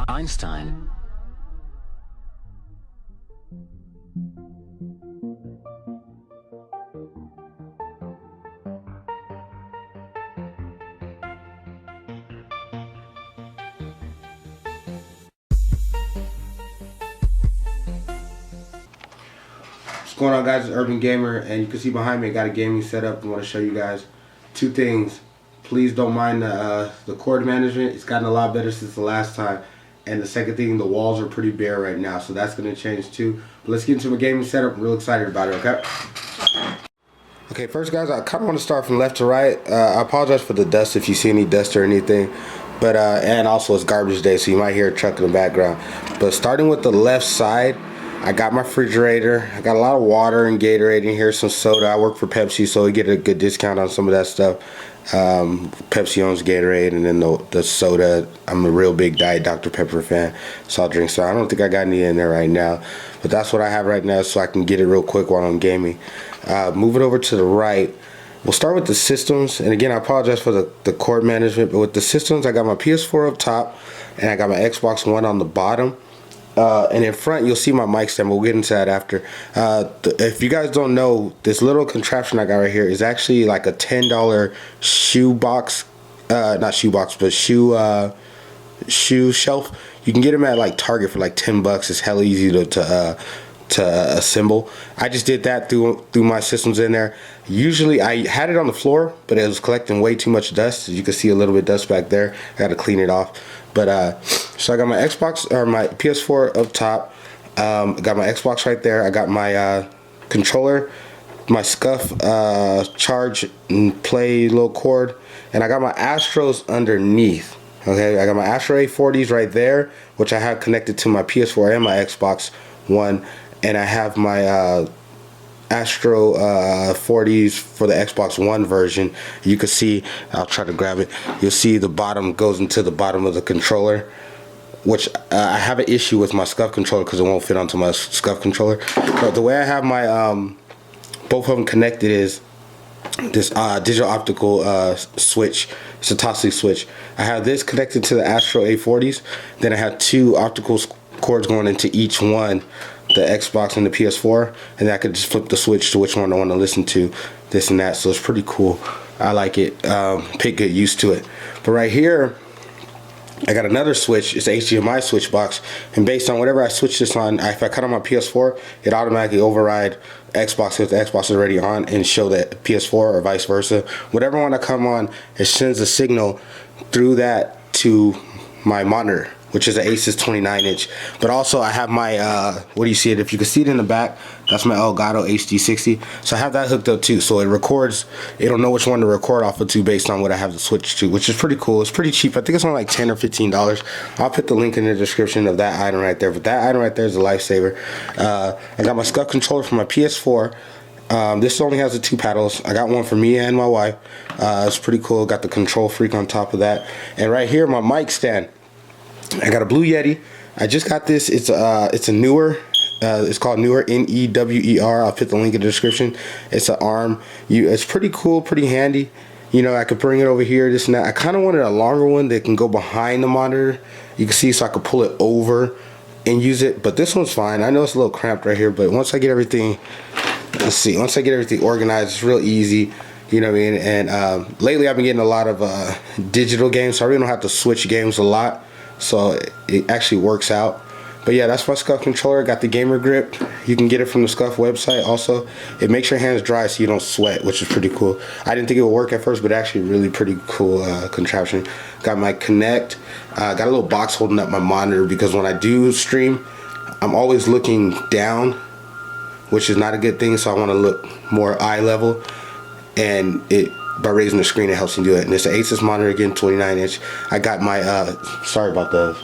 Einstein. What's going on, guys? It's Urban Gamer, and you can see behind me I got a gaming setup. I want to show you guys two things. Please don't mind the cord management. It's gotten a lot better since the last time. And the second thing, the walls are pretty bare right now, so that's going to change too. But let's get into my gaming setup. I'm real excited about it, okay? Okay, first, guys, I kind of want to start from left to right. I apologize for the dust if you see any dust or anything. But and also it's garbage day, so you might hear a truck in the background. But starting with the left side, I got my refrigerator. I got a lot of water and Gatorade in here, some soda. I work for Pepsi, so we get a good discount on some of that stuff. Pepsi owns Gatorade, and then the soda. I'm a real big Diet Dr. Pepper fan, so I'll drink some. I don't think I got any in there right now, but that's what I have right now, so I can get it real quick while I'm gaming. Moving over to the right, we'll start with the systems. And again, I apologize for the cord management, but with the systems, I got my PS4 up top, and I got my Xbox One on the bottom. And in front, you'll see my mic stand. We'll get into that after. If you guys don't know, this little contraption I got right here is actually like a $10 shoe box. Not shoe box, but shoe shelf. You can get them at like Target for like $10. It's hella easy to assemble. I just did that through my systems in there. Usually I had it on the floor, but it was collecting way too much dust. As you can see a little bit of dust back there. I got to clean it off. But so I got my Xbox or my PS4 up top. I got my Xbox right there. I got my controller, my Scuff charge and play little cord, and I got my Astros underneath. Okay, I got my Astro A40s right there, which I have connected to my PS4 and my Xbox One, and I have my Astro 40s for the Xbox One version. You can see, I'll try to grab it. You'll see the bottom goes into the bottom of the controller, which I have an issue with my Scuff controller because it won't fit onto my Scuff controller. But the way I have my both of them connected is this digital optical switch. It's a Tosley switch. I have this connected to the Astro A40s. Then I have two optical cords going into each one, the Xbox and the PS4, and I could just flip the switch to which one I want to listen to, this and that. So it's pretty cool. I like it. Get used to it. But right here, I got another switch. It's an HDMI switch box, and based on whatever I switch this on, if I cut on my PS4, it automatically override Xbox if the Xbox is already on and show that PS4 or vice versa. Whatever one I come on, it sends a signal through that to my monitor, which is an Asus 29-inch. But also I have my, what do you see it? If you can see it in the back, that's my Elgato HD60. So I have that hooked up too. So it records, it'll know which one to record off of too based on what I have to switch to, which is pretty cool. It's pretty cheap. I think it's only like $10 or $15. I'll put the link in the description of that item right there. But that item right there is a lifesaver. I got my Scuff controller for my PS4. This only has the two paddles. I got one for me and my wife. It's pretty cool. Got the Control Freak on top of that. And right here, my mic stand. I got a Blue Yeti. I just got this. It's a newer. It's called Newer, Newer. I'll put the link in the description. It's an arm. It's pretty cool, pretty handy. You know, I could bring it over here, this and that. I kind of wanted a longer one that can go behind the monitor. You can see, so I could pull it over and use it. But this one's fine. I know it's a little cramped right here, but once I get everything, let's see. Once I get everything organized, it's real easy. You know what I mean? And lately, I've been getting a lot of digital games, so I really don't have to switch games a lot. So it actually works out. But yeah, that's my Scuff controller. Got the gamer grip. You can get it from the Scuff website. Also, it makes your hands dry so you don't sweat, which is pretty cool. I didn't think it would work at first, but actually really pretty cool contraption. Got my Kinect. Got a little box holding up my monitor because when I do stream, I'm always looking down, which is not a good thing. So I want to look more eye level, and by raising the screen, it helps me do it. And it's an Asus monitor again, 29-inch. I got my sorry about the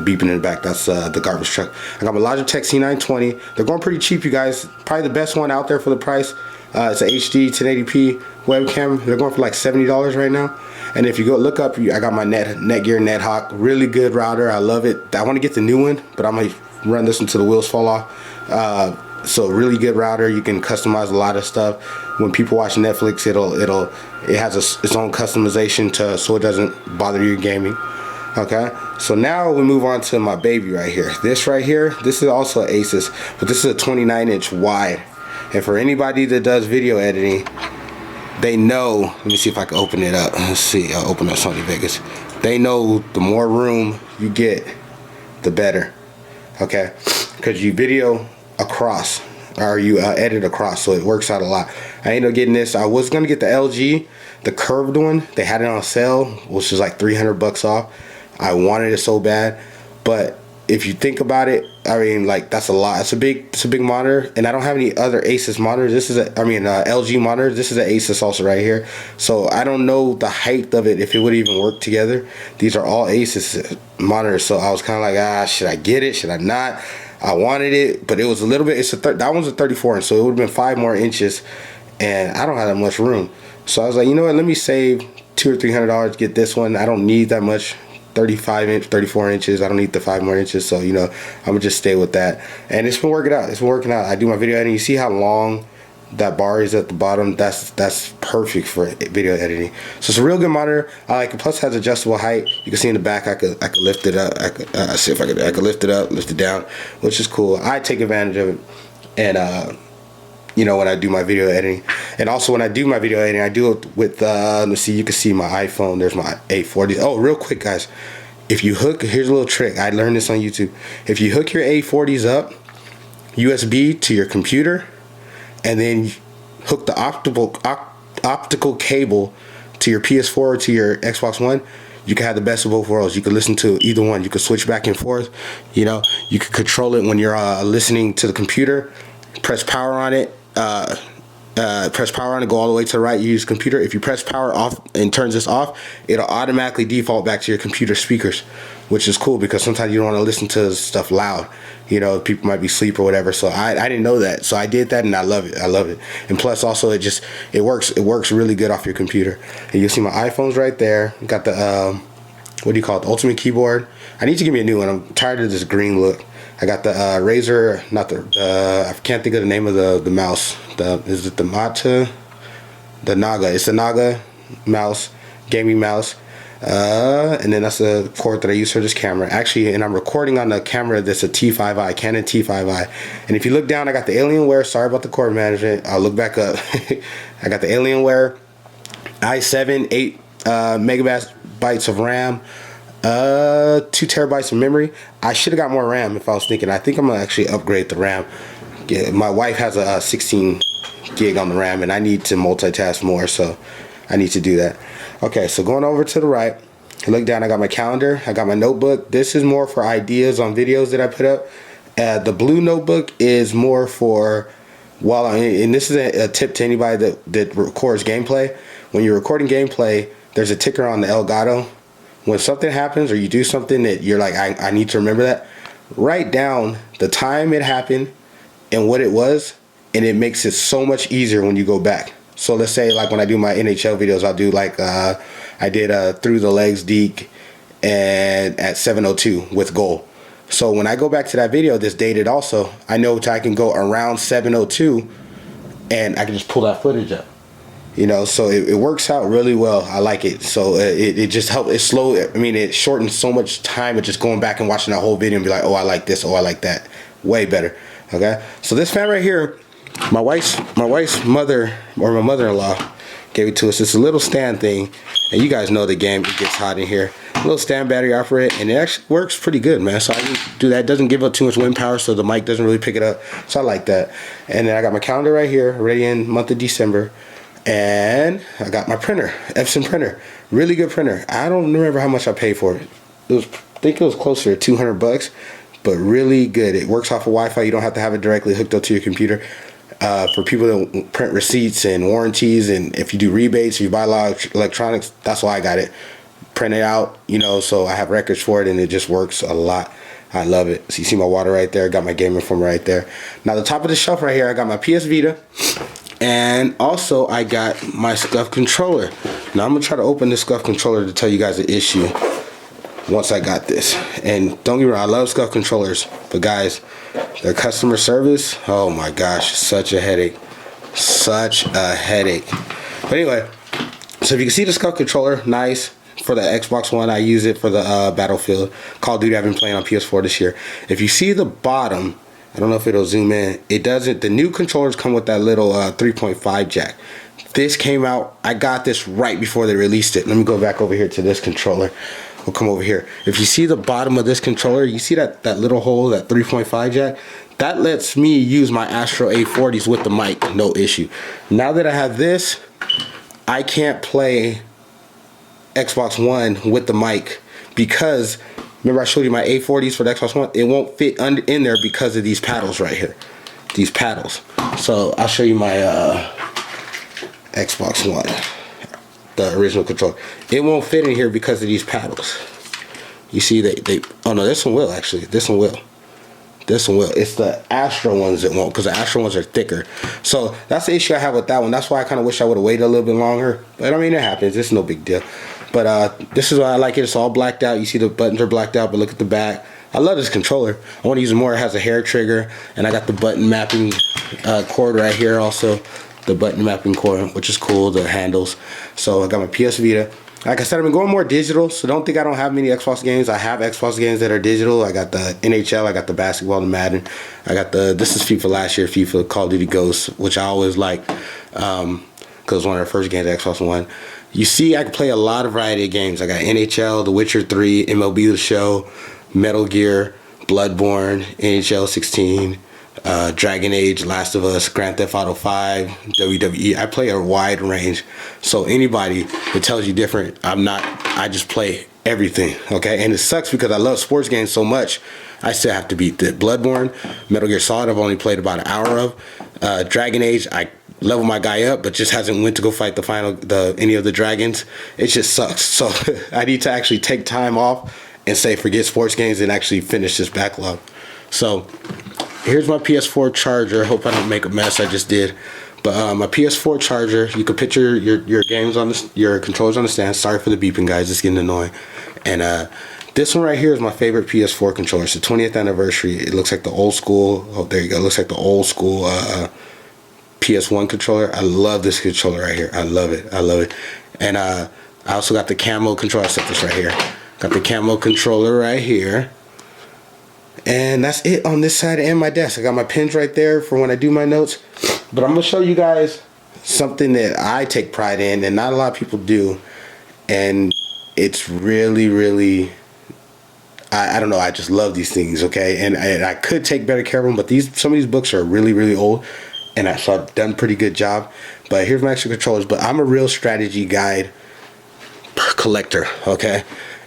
beeping in the back. That's the garbage truck. I got my Logitech C920. They're going pretty cheap, you guys. Probably the best one out there for the price. It's an HD 1080p webcam. They're going for like $70 right now. And if you go look up, I got my Netgear NetHawk. Really good router. I love it. I want to get the new one, but I might run this until the wheels fall off. So really good router. You can customize a lot of stuff. When people watch Netflix, it has its own customization so it doesn't bother your gaming. Okay, so now we move on to my baby right here. This right here, this is also an Asus, but this is a 29-inch wide. And for anybody that does video editing, they know, let me see if I can open it up. Let's see, I'll open up Sony Vegas. They know the more room you get, the better. Okay, because you video across, or you edit across, so it works out a lot. I ended up getting this. I was gonna get the LG, the curved one. They had it on sale, which was like 300 bucks off. I wanted it so bad, but if you think about it, I mean, like, that's a lot. It's a big monitor, and I don't have any other Asus monitors. This is LG monitor. This is an Asus also right here. So I don't know the height of it, if it would even work together. These are all Asus monitors, so I was kind of like, should I get it? Should I not? I wanted it, but it was a little bit. That one's a 34 inch, so it would have been 5 more inches, and I don't have that much room. So I was like, you know what? Let me save $200 or $300 to get this one. I don't need that much. 35 inch, 34 inches. I don't need the 5 more inches, so, you know, I'm gonna just stay with that. And it's been working out. It's been working out. I do my video editing. You see how long that bar is at the bottom? That's perfect for video editing. So it's a real good monitor. I like it. Plus, it has adjustable height. You can see in the back, I could lift it up. I could see if I could lift it up, lift it down, which is cool. I take advantage of it, and you know, when I do my video editing. And also when I do my video editing, I do it with, let's see, you can see my iPhone. There's my A40. Oh, real quick, guys. If you hook, here's a little trick. I learned this on YouTube. If you hook your A40s up, USB to your computer, and then hook the optical cable to your PS4 or to your Xbox One, you can have the best of both worlds. You can listen to either one. You can switch back and forth. You know, you can control it when you're listening to the computer. Press power on it. Press power on it, go all the way to the right, you use computer. If you press power off and turns this off, it'll automatically default back to your computer speakers, which is cool because sometimes you don't want to listen to stuff loud. You know, people might be asleep or whatever. So I didn't know that. So I did that, and I love it. I love it. And plus also it works really good off your computer. And you'll see my iPhone's right there. Got the what do you call it? The Ultimate keyboard. I need to give me a new one. I'm tired of this green look. I got the Razer, not the, I can't think of the name of the mouse. Is it the Mata? The Naga. It's the Naga mouse, gaming mouse. And then that's the port that I use for this camera. Actually, and I'm recording on the camera that's a T5i, Canon T5i. And if you look down, I got the Alienware. Sorry about the cord management. I'll look back up. I got the Alienware i7, 8 megabytes of RAM. 2 terabytes of memory. I should have got more RAM if I was thinking. I think I'm gonna actually upgrade the RAM. Yeah, my wife has a 16 gig on the RAM, and I need to multitask more, so I need to do that. Okay, so going over to the right, look down. I got my calendar. I got my notebook. This is more for ideas on videos that I put up. The blue notebook is more for and this is a tip to anybody that records gameplay. When you're recording gameplay, there's a ticker on the Elgato. When something happens or you do something that you're like, I need to remember that, write down the time it happened and what it was, and it makes it so much easier when you go back. So let's say, like, when I do my NHL videos, I'll do like I did through the legs deke and at 7:02 with goal. So when I go back to that video that's dated also, I know I can go around 7:02 and I can just pull that footage up. You know, so it works out really well. I like it. So it just helps. It's slow. I mean, it shortens so much time of just going back and watching that whole video and be like, oh, I like this. Oh, I like that. Way better. Okay. So this fan right here, my wife's mother, or my mother-in-law, gave it to us. It's a little stand thing, and you guys know the game. It gets hot in here. A little stand battery off for it, and it actually works pretty good, man. So I can do that. It doesn't give up too much wind power, so the mic doesn't really pick it up. So I like that. And then I got my calendar right here, ready in month of December. And I got my printer, Epson printer, really good printer. I don't remember how much I paid for it. I think it was closer to 200 bucks, but really good. It works off of Wi-Fi. You don't have to have it directly hooked up to your computer. For people that print receipts and warranties, and if you do rebates, if you buy a lot of electronics, that's why I got it. Print it out, you know, so I have records for it, and it just works a lot. I love it. So you see my water right there. Got my gaming phone right there. Now the top of the shelf right here, I got my PS Vita. And also I got my SCUF controller. Now I'm gonna try to open this SCUF controller to tell you guys the issue once I got this. And don't get me wrong, I love SCUF controllers, but guys, their customer service, oh my gosh, such a headache. Such a headache. But anyway, so if you can see the SCUF controller, nice. for the Xbox One. I use it for the Battlefield. Call of Duty I've been playing on PS4 this year. If you see the bottom, I don't know if it'll zoom in. It doesn't. The new controllers come with that little 3.5 jack. This came out. I got this right before they released it. Let me go back over here to this controller. We'll come over here. If you see the bottom of this controller, you see that little hole, that 3.5 jack? That lets me use my Astro A40s with the mic, no issue. Now that I have this, I can't play Xbox One with the mic because, remember I showed you my A40s for the Xbox One? It won't fit in there because of these paddles right here. These paddles. So I'll show you my Xbox One, the original controller. It won't fit in here because of these paddles. You see they oh no, this one will actually. This one will. This one will. It's the Astro ones that won't, because the Astro ones are thicker. So that's the issue I have with that one. That's why I kind of wish I would have waited a little bit longer. But I mean, it happens. It's no big deal. But this is why I like it. It's all blacked out. You see the buttons are blacked out, but look at the back. I love this controller. I want to use it more. It has a hair trigger, and I got the button mapping cord right here also. The button mapping cord, which is cool. The handles. So I got my PS Vita. Like I said, I've been going more digital, so don't think I don't have many Xbox games. I have Xbox games that are digital. I got the NHL, I got the basketball, the Madden. I got this is FIFA last year, FIFA Call of Duty Ghosts, which I always liked because it was one of the first games Xbox One. You see, I can play a lot of variety of games. I got NHL, The Witcher 3, MLB The Show, Metal Gear, Bloodborne, NHL 16, Dragon Age, Last of Us, Grand Theft Auto 5, WWE. I play a wide range. So anybody that tells you different, I just play everything, okay? And it sucks because I love sports games so much. I still have to beat the Bloodborne, Metal Gear Solid. I've only played about an hour of. Dragon Age, I level my guy up, but just hasn't went to go fight any of the dragons. It just sucks. So I need to actually take time off and say forget sports games and actually finish this backlog. So here's my PS4 charger. Hope I don't make a mess. I just did. But my PS4 charger, you can picture your games on your controllers on the stand. Sorry for the beeping, guys. It's getting annoying. And this one right here is my favorite PS4 controller. It's the 20th anniversary. It looks like the old school. Oh, there you go. It looks like the old school PS1 controller. I love this controller right here. I love it. I love it. And I also got the camo controller. I set this right here. Got the camo controller right here. And that's it on this side and my desk. I got my pins right there for when I do my notes. But I'm going to show you guys something that I take pride in and not a lot of people do. And it's really, really, I don't know, I just love these things, okay? And I could take better care of them, but some of these books are really, really old. And so I've done a pretty good job. But here's my extra controllers. But I'm a real strategy guide collector, okay?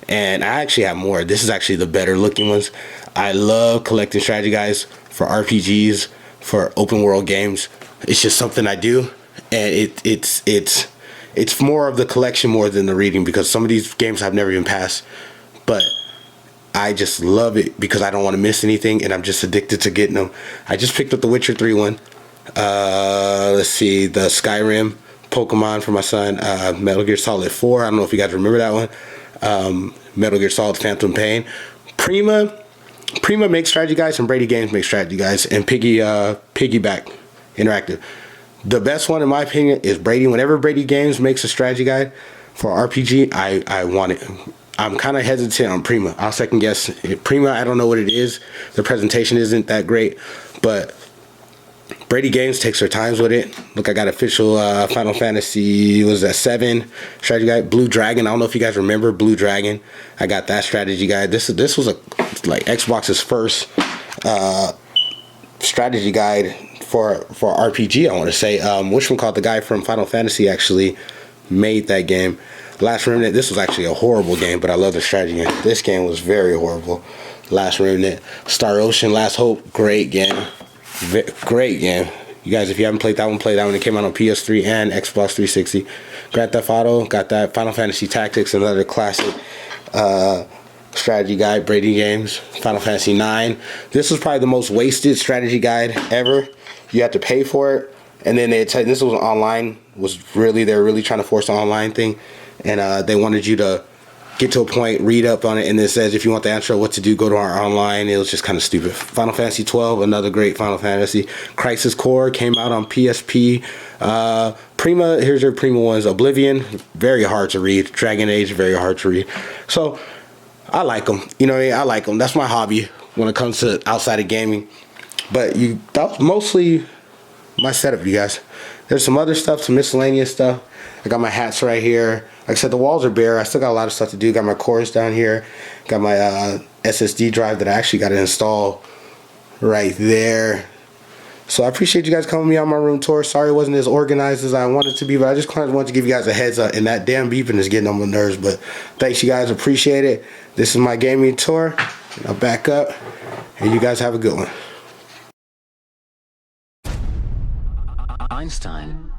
And I actually have more. This is actually the better looking ones. I love collecting strategy guides for RPGs, for open world games. It's just something I do, and it's more of the collection more than the reading, because some of these games I've never even passed, but I just love it because I don't want to miss anything, and I'm just addicted to getting them. I just picked up the Witcher 3 one. Let's see, the Skyrim, Pokemon for my son, Metal Gear Solid 4. I don't know if you guys remember that one. Metal Gear Solid Phantom Pain. Prima makes strategy guides, and Brady Games makes strategy guides, and Piggyback Interactive. The best one in my opinion is Brady. Whenever Brady Games makes a strategy guide for RPG, I want it. I'm kind of hesitant on Prima. I'll second guess Prima. I don't know what it is. The presentation isn't that great, but Brady Games takes their times with it. Look, I got official Final Fantasy, was that 7 strategy guide. Blue Dragon. I don't know if you guys remember Blue Dragon. I got that strategy guide. This was like Xbox's first strategy guide for RPG. I want to say, which one called the guy from Final Fantasy actually made that game. Last Remnant. This was actually a horrible game, but I love the strategy game. This game was very horrible. Last Remnant. Star Ocean, Last Hope. Great game. Great game. You guys, if you haven't played that one, play that one. It came out on PS3 and Xbox 360. Grand Theft Auto, got that. Final Fantasy Tactics, another classic strategy guide. Brady Games, Final Fantasy 9. This was probably the most wasted strategy guide ever. You had to pay for it, and then this was online. They're really trying to force an online thing, and they wanted you to get to a point, read up on it, and it says if you want the answer what to do, go to our online. It was just kind of stupid. Final Fantasy 12, another great Final Fantasy. Crisis Core came out on PSP. Prima, here's your Prima ones. Oblivion, very hard to read. Dragon Age, very hard to read. So I like them. You know, I like them. That's my hobby when it comes to outside of gaming. But that was mostly my setup, you guys. There's some other stuff, some miscellaneous stuff. I got my hats right here. Like I said, the walls are bare. I still got a lot of stuff to do. Got my cores down here. Got my SSD drive that I actually got to install right there. So I appreciate you guys coming with me on my room tour. Sorry it wasn't as organized as I wanted to be, but I just kind of wanted to give you guys a heads up. And that damn beeping is getting on my nerves. But thanks, you guys. Appreciate it. This is my gaming tour. I'll back up. And you guys have a good one. Einstein